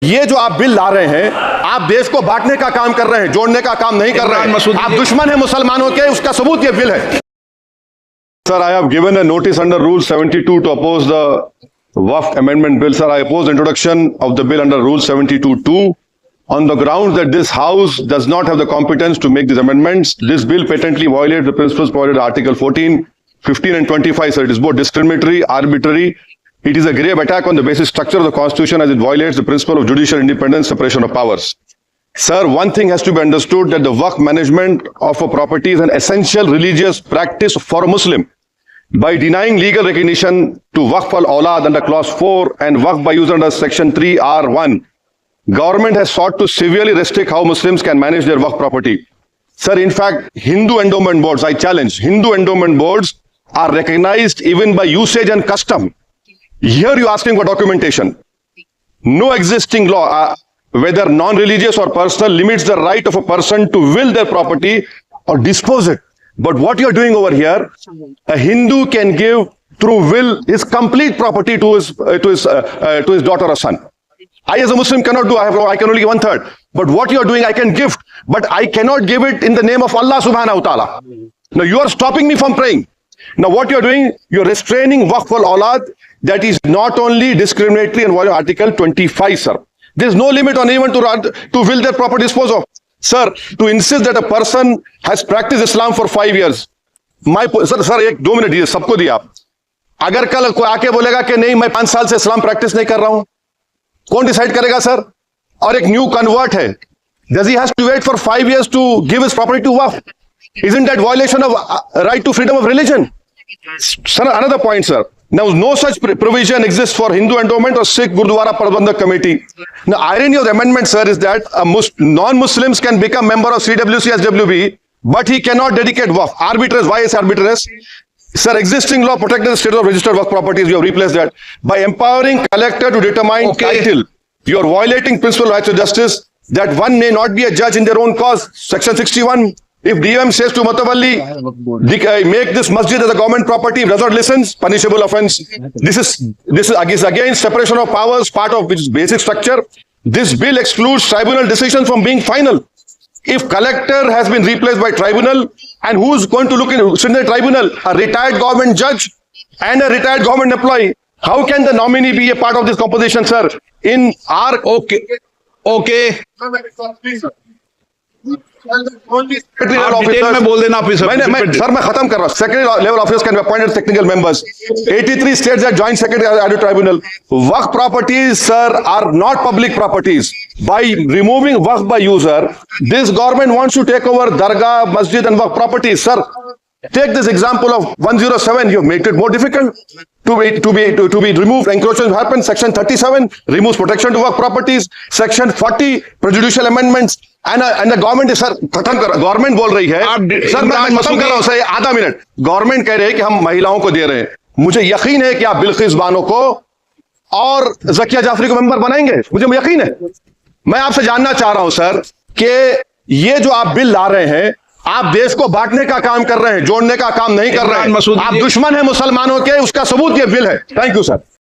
ये जो आप बिल ला रहे हैं, आप देश को बांटने का काम कर रहे हैं, जोड़ने का काम नहीं कर रहे हैं। आप दुश्मन हैं मुसलमानों के, उसका सबूत ये बिल है। Sir, I have given a notice under Rule 72 to oppose the Waqf Amendment Bill. Sir, I oppose the introduction of the bill under Rule 72(2) on the grounds that this House does not have the competence to make these amendments. This bill patently violates the principles provided in Article 14, 15 and 25. Sir, it is both discriminatory, arbitrary. It is a grave attack on the basic structure of the Constitution as it violates the principle of judicial independence, separation of powers. Sir, one thing has to be understood, that the Waqf management of a property is an essential religious practice for a Muslim. By denying legal recognition to Waqf al-Awlad under clause 4 and Waqf by user under section 3(r)(1), government has sought to severely restrict how Muslims can manage their Waqf property. Sir, in fact, Hindu endowment boards, I challenge, Hindu endowment boards are recognized even by usage and custom. Here you are asking for documentation. No existing law, whether non-religious or personal, limits the right of a person to will their property or dispose it. But what you're doing over here, a Hindu can give through will his complete property to his daughter or son. I as a Muslim cannot do, I can only give 1/3. But what you're doing, I can gift, but I cannot give it in the name of Allah subhanahu wa ta'ala. Now you are stopping me from praying. Now what you're doing, you're restraining Waqf al-Awlad. That is not only discriminatory and violating Article 25, sir. There's no limit on anyone to will their property dispose of. Sir, to insist that a person has practiced Islam for 5 years, sir, एक 2 minute दिए, सबको दिया आप. अगर कल कोई आके बोलेगा कि नहीं मैं 5 साल से इस्लाम प्रैक्टिस नहीं कर रहा हूं, कौन डिसाइड करेगा सर? और एक न्यू कन्वर्ट है, does he has to wait for 5 years to give his property to Waqf? Isn't that violation of right to freedom of religion? Sir, another point, sir. Now, no such provision exists for Hindu endowment or Sikh Gurdwara Prabandhak Committee. The irony of the amendment, sir, is that non-Muslims can become member of CWC as WB, but he cannot dedicate Waqf. Arbitrage, why is arbitrage? Sir, existing law protected the status of registered Waqf properties. You have replaced that by empowering collector to determine title. You are violating principle of rights of justice, that one may not be a judge in their own cause. Section 61. If DM says to Mutawalli, make this masjid as a government property, if does not listens, punishable offense. This is against separation of powers, part of which is basic structure. This bill excludes tribunal decisions from being final. If collector has been replaced by tribunal, and who's going to look in the tribunal? A retired government judge and a retired government employee. How can the nominee be a part of this composition, sir? In our okay. Detail में बोल देना officer. Sir मैं खत्म कर रहा हूं. Secondary level officers can be appointed technical members. 83 states that joint secretary added tribunal. Waqf properties, sir, are not public properties. By removing Waqf by user, this government wants to take over dargah, masjid and Waqf properties. Sir, take this example of 107. You have made it more difficult to be removed. Encroachment happens. Section 37 removes protection to Waqf properties. Section 40 prejudicial amendments. And the government is, sir, खत्म कर, government बोल रही है, sir मैं खत्म कर रहा हूं सर, आधा मिनट. गवर्नमेंट कह रही है कि हम महिलाओं को दे रहे हैं. मुझे यकीन है कि आप बिल्किस बानो को और ज़किया जाफरी को मेंबर बनाएंगे. मुझे यकीन है. मैं आपसे जानना चाह रहा हूं सर कि ये जो आप बिल ला रहे हैं, आप देश को बांटने का काम कर रहे हैं, जोड़ने का काम नहीं कर रहे हैं. आप दुश्मन हैं मुसलमानों के, उसका सबूत ये बिल है. Thank you sir.